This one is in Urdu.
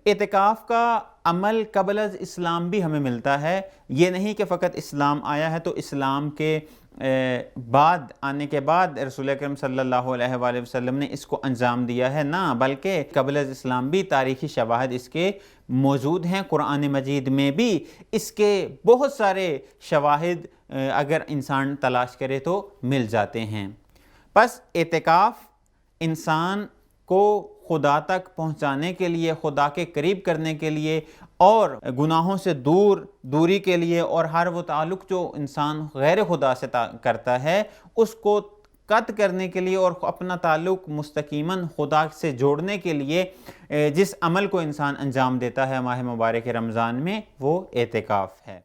اعتکاف کا عمل قبل از اسلام بھی ہمیں ملتا ہے، یہ نہیں کہ فقط اسلام آیا ہے تو اسلام کے بعد آنے کے بعد رسول اکرم صلی اللہ علیہ وآلہ وسلم نے اس کو انجام دیا ہے، نہ، بلکہ قبل از اسلام بھی تاریخی شواہد اس کے موجود ہیں۔ قرآن مجید میں بھی اس کے بہت سارے شواہد اگر انسان تلاش کرے تو مل جاتے ہیں۔ پس اعتکاف انسان کو خدا تک پہنچانے کے لیے، خدا کے قریب کرنے کے لیے اور گناہوں سے دوری کے لیے، اور ہر وہ تعلق جو انسان غیر خدا سے کرتا ہے اس کو قطع کرنے کے لیے اور اپنا تعلق مستقیماً خدا سے جوڑنے کے لیے جس عمل کو انسان انجام دیتا ہے ماہ مبارک رمضان میں، وہ اعتکاف ہے۔